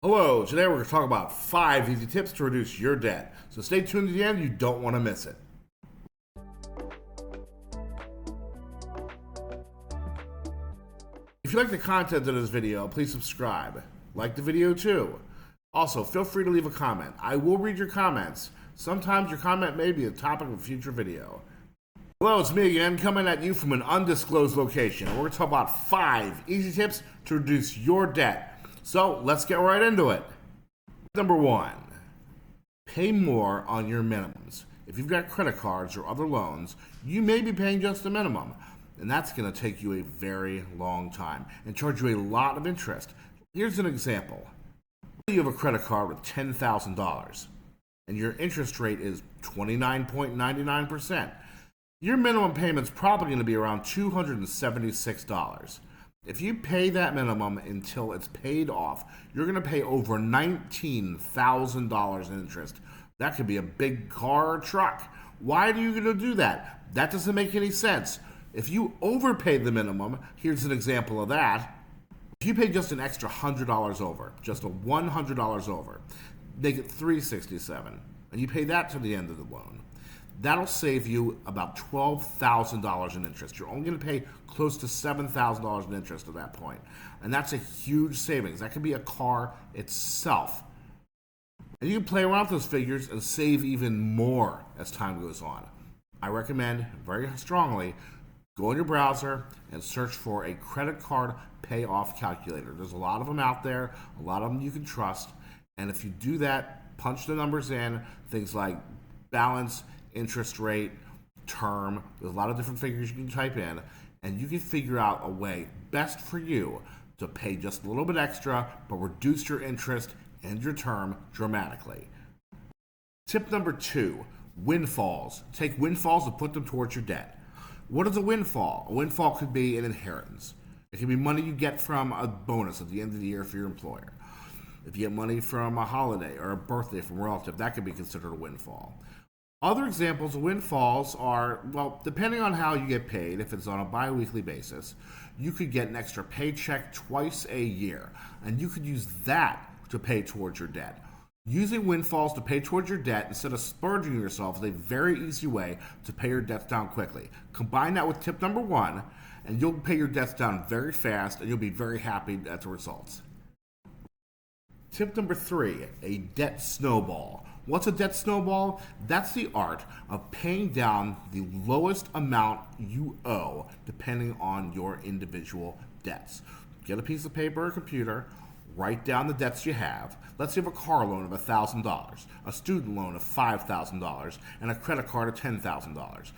Hello, today we're going to talk about 5 easy tips to reduce your debt. So stay tuned to the end, you don't want to miss it. If you like the content of this video, please subscribe. Like the video too. Also, feel free to leave a comment. I will read your comments. Sometimes your comment may be the topic of a future video. Hello, it's me again, coming at you from an undisclosed location. We're going to talk about 5 easy tips to reduce your debt. So let's get right into it. Number 1, pay more on your minimums. If you've got credit cards or other loans, you may be paying just the minimum, and that's going to take you a very long time and charge you a lot of interest. Here's an example. You have a credit card with $10,000 and your interest rate is 29.99%. Your minimum payment's probably going to be around $276. If you pay that minimum until it's paid off, you're going to pay over $19,000 in interest. That could be a big car or truck. Why are you going to do that? That doesn't make any sense. If you overpay the minimum, here's an example of that. If you pay just an extra $100 over, just a $100 over, make it $367, and you pay that to the end of the loan, that'll save you about $12,000 in interest. You're only going to pay close to $7,000 in interest at that point. And that's a huge savings. That could be a car itself. And you can play around with those figures and save even more as time goes on. I recommend very strongly go in your browser and search for a credit card payoff calculator. There's a lot of them out there, a lot of them you can trust. And if you do that, punch the numbers in, things like balance, interest rate, term. There's a lot of different figures you can type in, and you can figure out a way best for you to pay just a little bit extra, but reduce your interest and your term dramatically. Tip number 2, windfalls. Take windfalls and put them towards your debt. What is a windfall? A windfall could be an inheritance. It can be money you get from a bonus at the end of the year for your employer. If you get money from a holiday or a birthday from a relative, that could be considered a windfall. Other examples of windfalls are, well, depending on how you get paid, if it's on a bi-weekly basis, you could get an extra paycheck twice a year, and you could use that to pay towards your debt. Using windfalls to pay towards your debt instead of splurging yourself is a very easy way to pay your debts down quickly. Combine that with tip number 1, and you'll pay your debts down very fast, and you'll be very happy at the results. Tip number 3, a debt snowball. What's a debt snowball? That's the art of paying down the lowest amount you owe depending on your individual debts. Get a piece of paper or computer, write down the debts you have. Let's say you have a car loan of $1,000, a student loan of $5,000, and a credit card of $10,000.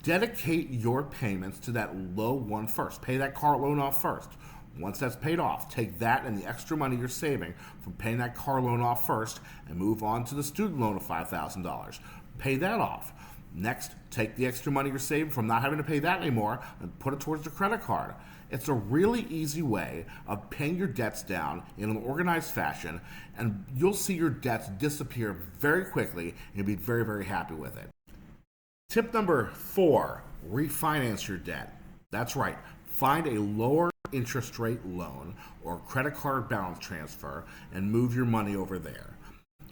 Dedicate your payments to that low one first. Pay that car loan off first. Once that's paid off, take that and the extra money you're saving from paying that car loan off first and move on to the student loan of $5,000. Pay that off. Next, take the extra money you're saving from not having to pay that anymore and put it towards the credit card. It's a really easy way of paying your debts down in an organized fashion, and you'll see your debts disappear very quickly and you'll be very, very happy with it. Tip number 4, refinance your debt. That's right. Find a lower interest rate loan or credit card balance transfer and move your money over there.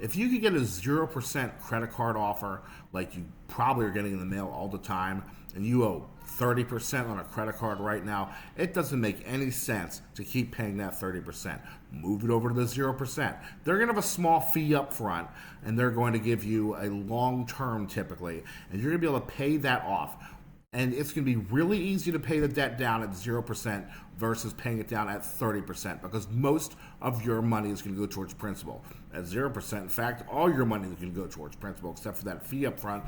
If you could get a 0% credit card offer, like you probably are getting in the mail all the time, and you owe 30% on a credit card right now, it doesn't make any sense to keep paying that 30%. Move it over to the 0%. They're going to have a small fee up front, and they're going to give you a long term typically, and you're going to be able to pay that off. And it's going to be really easy to pay the debt down at 0% versus paying it down at 30% because most of your money is going to go towards principal. At 0%, in fact, all your money is going to go towards principal except for that fee up front.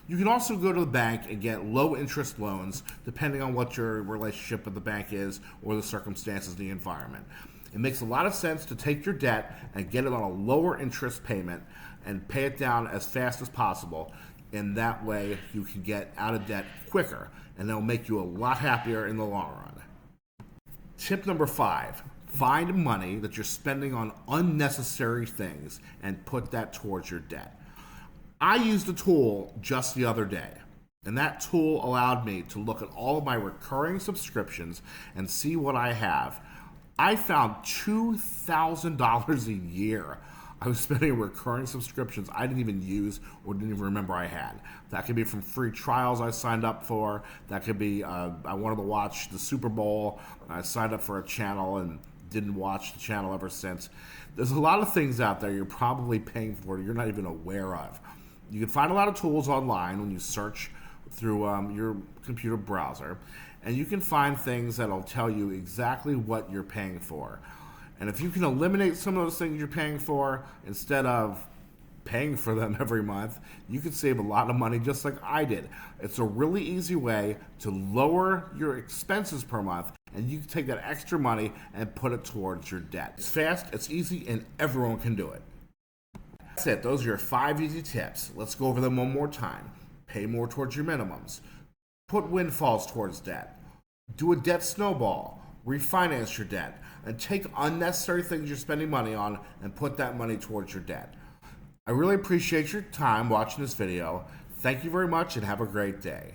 You can also go to the bank and get low interest loans depending on what your relationship with the bank is or the circumstances of the environment. It makes a lot of sense to take your debt and get it on a lower interest payment and pay it down as fast as possible. And that way you can get out of debt quicker, and that'll make you a lot happier in the long run. Tip number 5, find money that you're spending on unnecessary things and put that towards your debt. I used a tool just the other day, and that tool allowed me to look at all of my recurring subscriptions and see what I have I found $2,000 a year I was spending recurring subscriptions I didn't even use or didn't even remember I had. That could be from free trials I signed up for. That could be I wanted to watch the Super Bowl. I signed up for a channel and didn't watch the channel ever since. There's a lot of things out there you're probably paying for that you're not even aware of. You can find a lot of tools online when you search through your computer browser, and you can find things that'll tell you exactly what you're paying for. And if you can eliminate some of those things you're paying for instead of paying for them every month, you can save a lot of money just like I did. It's a really easy way to lower your expenses per month, and you can take that extra money and put it towards your debt. It's fast, it's easy, and everyone can do it. That's it. Those are your 5 easy tips. Let's go over them one more time. Pay more towards your minimums. Put windfalls towards debt. Do a debt snowball. Refinance your debt. And take unnecessary things you're spending money on and put that money towards your debt. I really appreciate your time watching this video. Thank you very much and have a great day.